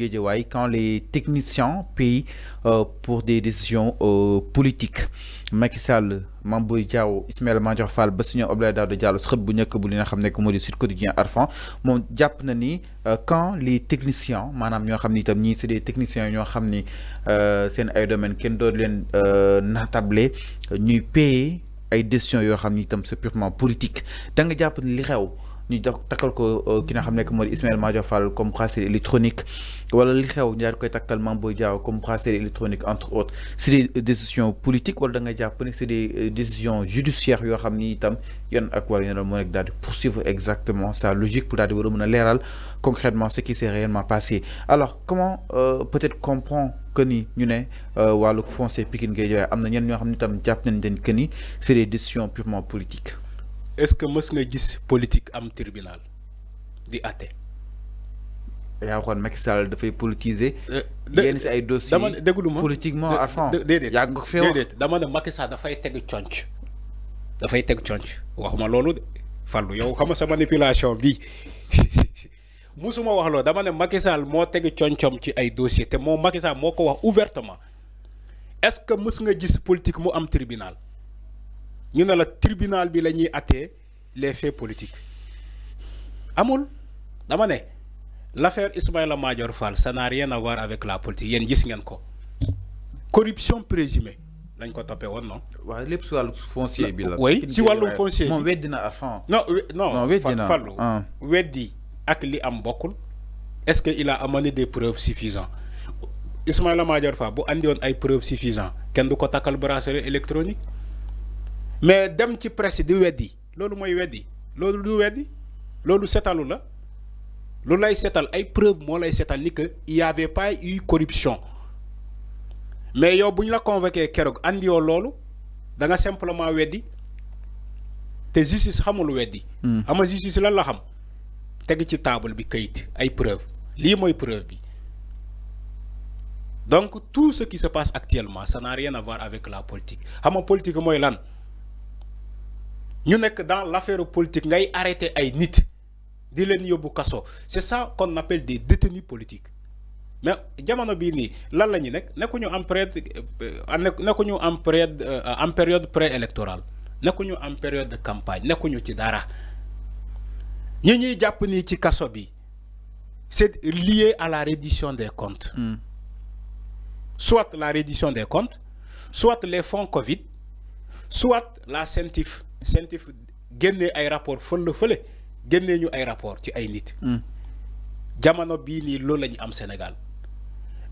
Guédiawaye quand les techniciens payent pour des décisions politiques Macky Sall Mame Boye Diao Ismaïla Madior Fall ba suñu Abdoulaye Daouda Diallo xët bu njëkk bu li nga xam ne moo di Sud Quotidien Arfan moom jàpp na ni quand les techniciens maanaam ñoo xam ni itam ñii c'est des techniciens ñoo xam ni seen ay domaine kenn doon leen natable ñuy payer ay décisions yoo xam ni itam c'est purement politique da nga jàpp ni li xew ñu takkal ko ki nga xam ne moo di Ismaïla Madior Fall comme bracelet électronique wala li xew ñu daal koy takkal Mame Boye Diao comme bracelet électronique entre autres c'est des décisions politiques wala da nga jàpp ne c'est des décisions judiciaires yoo xam ni itam yoon ak wala yoon moo nekk daal di poursuivre exactement sa logique pour daal di war a mën a leeral concrètement ce qui s'est réellement passé alors comment peut-être comprendre que ni ñu ne wàllu foncier Pikine Guédiawaye am na ñenn ñoo xam ne itam jàpp nañ leen que ni c'est des décisions purement politiques. Est-ce que mës nga gis politique am tribunal di àtte. yaa waxoon Macky Sall dafay politiser. yenn si ay dossiers dama ne déglu ma politiquement Arfan. déedéet yaa ngi ko fee wax déedéet dama ne Macky Sall dafay teg conc dafay teg conc waxuma loolu de Fallou yow xam nga sa manipulation bi musuma wax loolu dama ne Macky Sall moo teg concom ci ay dossiers te moom Macky Sall moo ko wax ouvertement est-ce que mës nga gis politique mu am tribunal. ñu ne la tribunal bi la ñuy attee les faits politiques amul dama ne l'affaire Ismaïla Madior Fall ça n'a rien à voir avec la politique yéen gis ngeen ko corruption présumée lañ ko toppee woon non. waaw lépp si wàllu foncier bi la. oui si wàllu foncier bi moom weddi na Arfan. non weddi na Fallou weddi ak li am bokkul est-ce que il a amené des preuves suffisantes Ismaïla Madior Fall bu andi woon ay preuves suffisantes kenn du ko takkal bracelet électronique. mais dem ci presse di weddi loolu mooy weddi loolu du weddi loolu setalu la lu lay setal ay preuve moo lay setal ni que il y avait pas eu corruption mais yow bu ñu la convoqué keroog andiwoo loolu da nga simplement weddi te justice xamul weddi. ama justice lan la xam teg ci table bi kayit ay preuve lii mooy preuve bi donc tout ce qui se passe actuellement ça n'a rien à voir avec la politique xam nga politique mooy lan. ñu nekk dans l'affaire politique ngay arrêter ay nit di leen yóbbu kaso c'est ça qu'on appelle des détenus politiques mais jamono bii nii lan la ñu nekk nekkuñu en période préélectorale nekkuñu en période de campagne nekkuñu ci dara ñi ñuy jàpp nii ci kaso bi c'est lié à la reddition des comptes. Soit la reddition des comptes soit les fonds Covid soit la CENTIF génnee ay rapport fële génnee ñu ay rapport ci ay nit. jamono bii nii loolu la ñu am Sénégal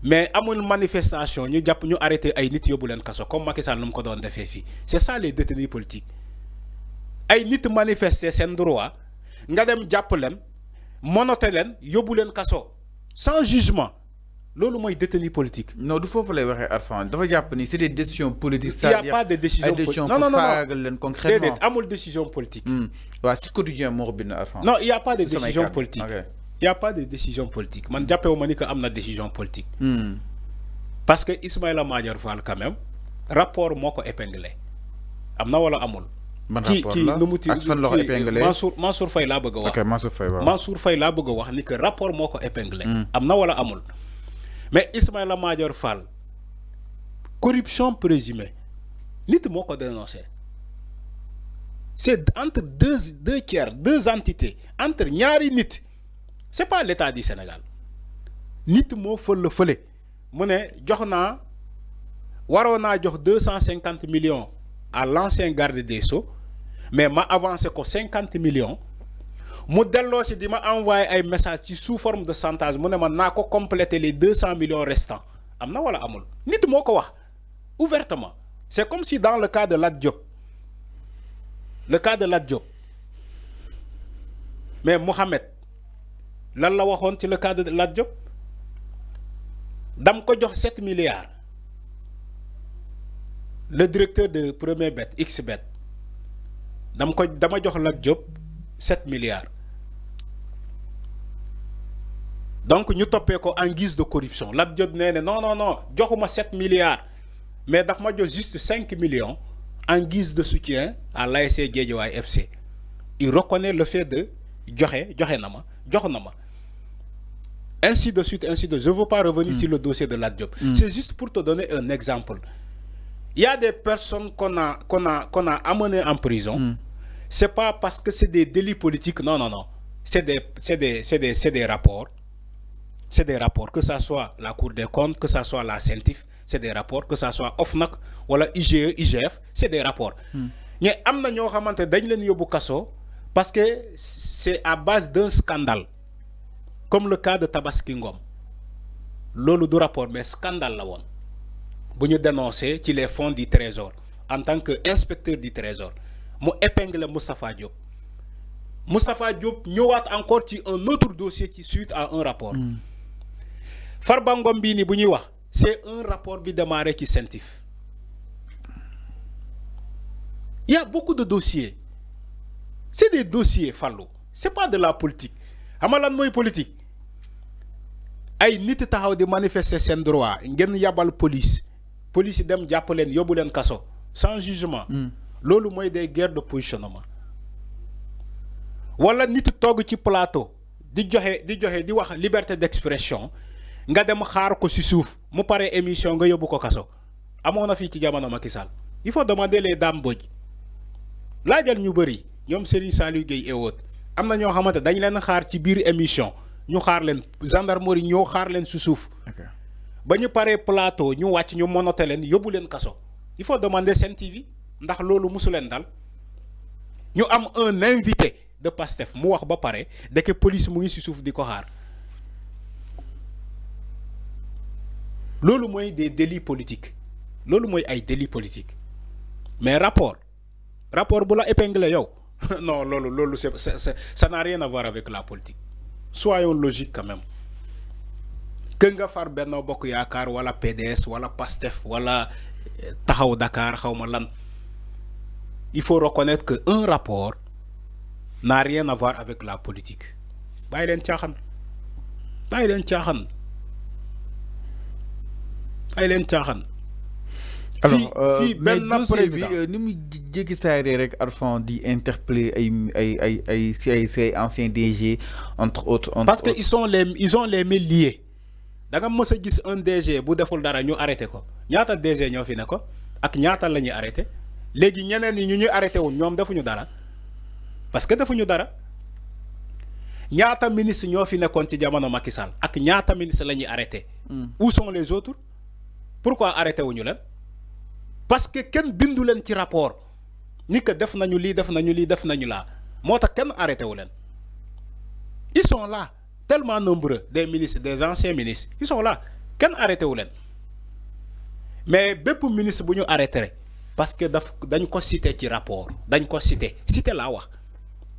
mais amul manifestation ñu jàpp ñu arrêté ay nit yóbbu leen kaso comme Macky Sall nu mu ko doon defee fii c'est ça les détenus politiques ay nit manifester seen droit nga dem jàpp leen monote leen yóbbu leen kaso sans jugement. loolu mooy détenu politique. non du foofu lay waxee Arfan dafa jàpp ni c'est des décisions politiques. il y a pas de décision politique non leen concrètement déedéet amul décision politique. waaw si quotidien moo bind Arfan. non il y a pas de décision politique. il y a pas de décision politique man jàppewu ma ni que am na décision politique. parce que Ismaïla Madior Fall quand même rapport moo ko épinglé am na wala amul. man rapport la ak fan la ko épinglé Mansour Faye laa bëgg a wax. ok Mansour Faye waaw Mansour Faye laa bëgg a wax ni que rapport moo ko épinglé. am na wala amul. mais Ismaïla Madior Fall corruption présumée nit moo ko dénoncé c'est entre deux tiers deux entités entre ñaari nit c'est pas l'État du Sénégal nit moo fële mu ne waroon naa jox 250 millions à l'ancien garde des Sceaux mais ma avancé ko 50 millions mu delloo si di ma envoyé ay message ci sous forme de chantage mu ne ma naa ko compléter les 200 millions restants am na wala amul nit moo ko wax ouvertement c'est comme si dans le cas de Lat Diop mais Mohamed lan la waxoon ci le cas de Lat Diop dam ko jox 7 milliards le directeur de Premier Bet XBet dama jox Lat Diop 7 milliards donc ñu toppee ko en guise de corruption Lat Diop nee ne non joxuma 7 milliards mais daf ma jox juste 5 millions en guise de soutien à l'ASC Guédiawaye FC il reconnaît le fait de jox na ma ainsi de suite, ainsi de suite. Je ne veux pas revenir sur le dossier de Lat Diop. C'est juste pour te donner un exemple. Il y a des personnes qu'on a amenées en prison. C'est pas parce que c'est des délits politiques. Non, non, non. C'est des rapports. C'est des rapports. Que ce soit la Cour des comptes, que ce soit la CENTIF, c'est des rapports. Que ce soit OFNAC ou la IGE, IGF, c'est des rapports. Mais amna ñoo xamanté dañ leen yóbbu kaso parce que c'est à base d'un scandale. Comme le cas de Tabaski Ngom. Lolu du rapport mais scandale la won. Bu ñu dénoncer ci les fonds du trésor en tant qu'inspecteur du trésor. Mu épingle Moustapha Diop. Moustapha Diop ñëwaat encore ci un autre dossier qui suite à un rapport. Farba Ngom bi ni bu ñuy wax c'est un rapport bi démarré ci CENTIF. Il y a beaucoup de dossiers. C'est des dossiers Fallou. C'est pas de la politique. Amalan moy politique. Ay nit taxaw di manifester sen droit ngeen yabal police dem japp len yobou len kasso sans jugement. Lolu moy des guerres de positionnement. Wala nit togg ci plateau di wax liberté d'expression nga dem xaar ko ci souf mu paré émission nga yobou ko kasso. Amona fi ci jamono Macky Sall. Il faut demander les dames Mbodj. Laajal ñu bari ñom Serigne Saliou Gueye et autres amna ñoo xamanté dañ leen xaar ci biir émission ñu xaar leen gendarmerie ñoo xaar leen su suuf ba ñu paré plateau ñu wacc ñu monoté leen yóbbu leen kaso. Il faut demander Sen TV ndax lolu musu leen dal ñu am un invité de Pastef mu wax ba paré de que police mu ngi ci suuf di ko xaar. Lolu moy des délits politiques lolu moy ay délits politiques mais rapport bu la épinglé yow non lolu ça n'a rien à voir avec la politique. Soyons logiques quand même. Que nga far Benno Bokk Yaakaar wala PDS wala Pastef wala Taxawu Dakar xawma lan, il faut reconnaître que un rapport n'a rien à voir avec la politique. Bàyyi leen caaxaan bàyyi leen caaxaan. Alors mais dossier bi ni mu jékki saaree rek Arfan di interpeller ay anciens DG entre autres. Parce que ils ont les mains liées. Da nga mës a gis un DG bu deful dara ñu arrêté ko ñaata DG ñoo fi ne ko ak ñaata la ñuy arrêté léegi ñeneen ñi ñu ñuy arrêté wul ñoom defuñu dara parce que defuñu dara. Ñaata ministre ñoo fi nekkoon ci jamono Macky Sall ak ñaata ministre la ñuy arrêté. Où sont les autres? Pourquoi arrêté wuñu leen? Parce que ken bindu len ci rapport ni que def nañu li def nañu li def nañu la motax ken arrêté wu len. Ils sont là tellement nombreux, des ministres, des anciens ministres, ils sont là ken arrêté wu len. Mais bépp ministre bu ñu arrêté parce que dañ ko cité ci rapport dañ ko cité la wax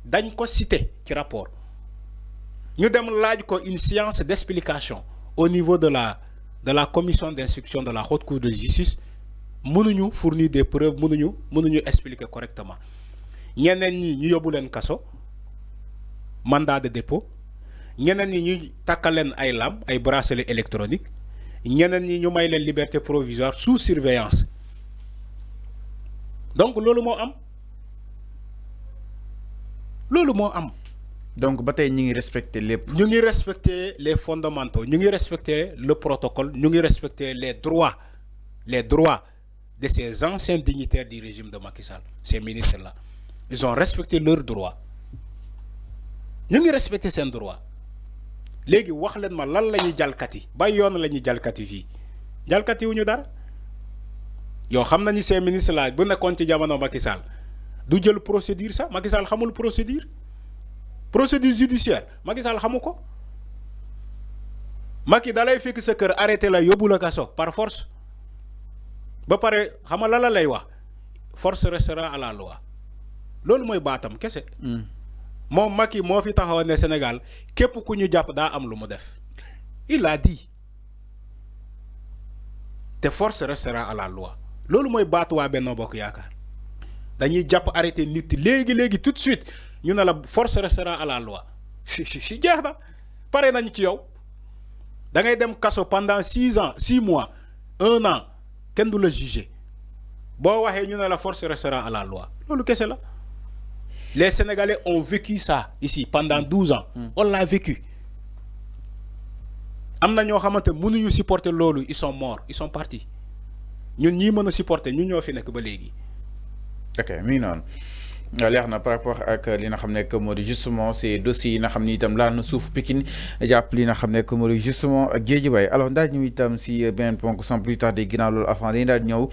dañ ko cité ci rapport ñu dem laaj ko une séance d'explication au niveau de la commission d'instruction de la haute cour de justice. Mënuñu fournir des preuves mënuñu expliquer correctement ñeneen ñi ñu yóbbu leen kaso mandat de dépôt ñeneen ñi ñu takkal leen ay lam ay bracelet électronique ñeneen ñi ñu may leen liberté provisoire sous surveillance. Donc loolu moo am donc ba tey ñu ngi respecter lépp. ñu ngi respecter les fondamentaux ñu ngi respecter le protocole ñu ngi respecter les droits de ces anciens dignitaires du régime de Macky Sall, ces ministres-là. Ils ont respecté leurs droits. Nous avons respecté ces droits. Légui wax len ma lan lañuy jalkati ba yoon lañuy jalkati fi jalkati wuñu dara yo xamna ni ces ministres là bu nekkon ci jamono Macky Sall du jël procédure ça Macky Sall xamul procédure judiciaire Macky Sall xamuko Macky dalay fekk sa kër arrêté la yobul la kasso par force. Ba pare xam nga la lay wax force restera à la loi loolu mooy baatam kese. moom Macky moo fi taxaw ne Sénégal képp ku ñu jàpp daa am lu mu def il a dit te force restera à la loi loolu mooy baatu waa Benno Bokk Yaakaar dañuy jàpp arrêté nit léegi tout de suite ñu ne la force restera à la loi si jeex na pare nañu ci yow da ngay dem kaso pendant 6 mois 1 an. Qu'est-ce que le juger? Bon, la force restera à la loi. Les Sénégalais ont vécu ça ici pendant 12 ans. On l'a vécu. am na ñoo xamante mënuñu supporter loolu ils sont morts ils sont partis ñun ñii mën a supporter ñun ñoo fi nekk ba léegi. ok mi ngi noonu leer na par rapport ak li nga xam ne que moo di justement ces dossiers yi nga xam ni itam laal na suuf Pikine jàpp li nga xam ne que moo di justement Guédiawaye alors daal ñëw itam si beneen ponk sans plus tarder ginnaaw loolu avant dañu daal ñëw